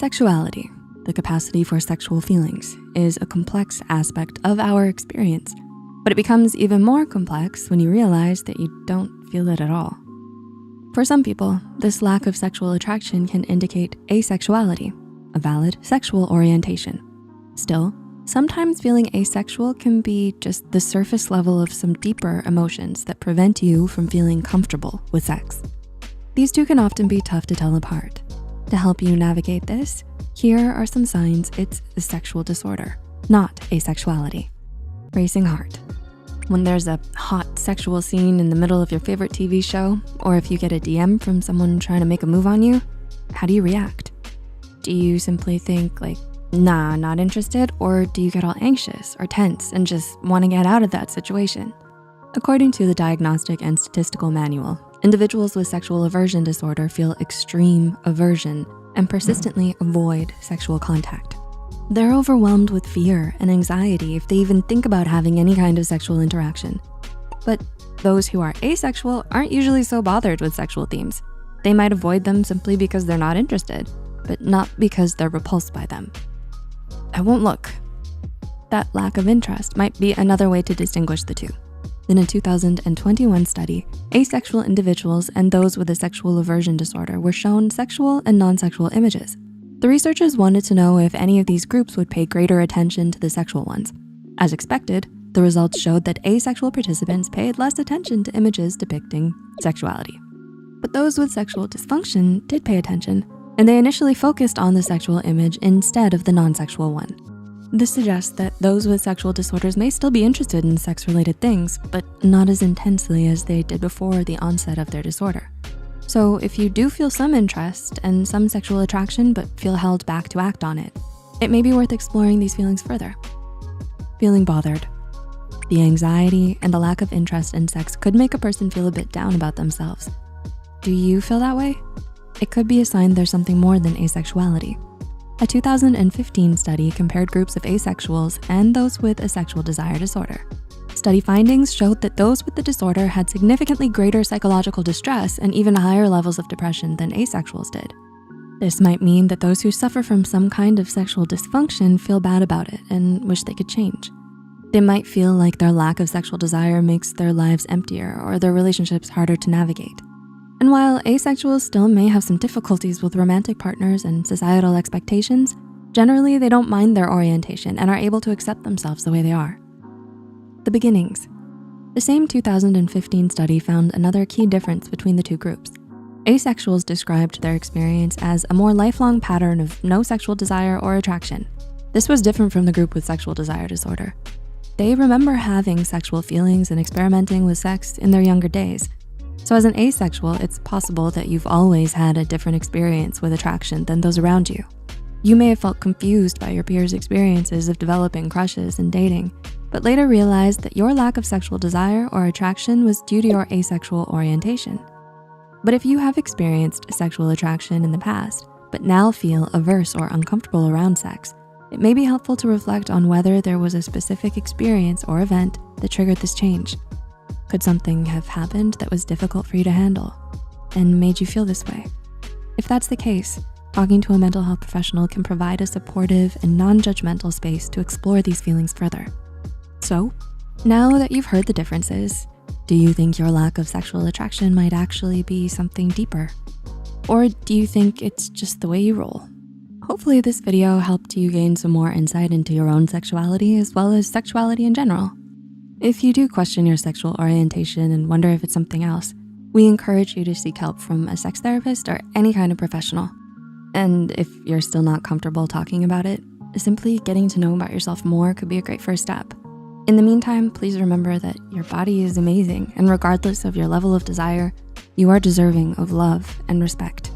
Sexuality, the capacity for sexual feelings, is a complex aspect of our experience, but it becomes even more complex when you realize that you don't feel it at all. For some people, this lack of sexual attraction can indicate asexuality, a valid sexual orientation. Still, sometimes feeling asexual can be just the surface level of some deeper emotions that prevent you from feeling comfortable with sex. These two can often be tough to tell apart. To help you navigate this, here are some signs it's a sexual disorder, not asexuality. Racing heart. When there's a hot sexual scene in the middle of your favorite TV show, or if you get a DM from someone trying to make a move on you, how do you react? Do you simply think like, nah, not interested? Or do you get all anxious or tense and just wanna get out of that situation? According to the Diagnostic and Statistical Manual, individuals with sexual aversion disorder feel extreme aversion and persistently avoid sexual contact. They're overwhelmed with fear and anxiety if they even think about having any kind of sexual interaction. But those who are asexual aren't usually so bothered with sexual themes. They might avoid them simply because they're not interested, but not because they're repulsed by them. I won't look. That lack of interest might be another way to distinguish the two. In a 2021 study, asexual individuals and those with a sexual aversion disorder were shown sexual and non-sexual images. The researchers wanted to know if any of these groups would pay greater attention to the sexual ones. As expected, the results showed that asexual participants paid less attention to images depicting sexuality. But those with sexual dysfunction did pay attention, and they initially focused on the sexual image instead of the non-sexual one. This suggests that those with sexual disorders may still be interested in sex-related things, but not as intensely as they did before the onset of their disorder. So if you do feel some interest and some sexual attraction but feel held back to act on it, it may be worth exploring these feelings further. Feeling bothered. The anxiety and the lack of interest in sex could make a person feel a bit down about themselves. Do you feel that way? It could be a sign there's something more than asexuality. A 2015 study compared groups of asexuals and those with a sexual desire disorder. Study findings showed that those with the disorder had significantly greater psychological distress and even higher levels of depression than asexuals did. This might mean that those who suffer from some kind of sexual dysfunction feel bad about it and wish they could change. They might feel like their lack of sexual desire makes their lives emptier or their relationships harder to navigate. And while asexuals still may have some difficulties with romantic partners and societal expectations, generally they don't mind their orientation and are able to accept themselves the way they are. The beginnings. The same 2015 study found another key difference between the two groups. Asexuals described their experience as a more lifelong pattern of no sexual desire or attraction. This was different from the group with sexual desire disorder. They remember having sexual feelings and experimenting with sex in their younger days. So as an asexual, it's possible that you've always had a different experience with attraction than those around you. You may have felt confused by your peers' experiences of developing crushes and dating, but later realized that your lack of sexual desire or attraction was due to your asexual orientation. But if you have experienced sexual attraction in the past, but now feel averse or uncomfortable around sex, it may be helpful to reflect on whether there was a specific experience or event that triggered this change. Could something have happened that was difficult for you to handle and made you feel this way? If that's the case, talking to a mental health professional can provide a supportive and non-judgmental space to explore these feelings further. So, now that you've heard the differences, do you think your lack of sexual attraction might actually be something deeper? Or do you think it's just the way you roll? Hopefully this video helped you gain some more insight into your own sexuality as well as sexuality in general. If you do question your sexual orientation and wonder if it's something else, we encourage you to seek help from a sex therapist or any kind of professional. And if you're still not comfortable talking about it, simply getting to know about yourself more could be a great first step. In the meantime, please remember that your body is amazing, and regardless of your level of desire, you are deserving of love and respect.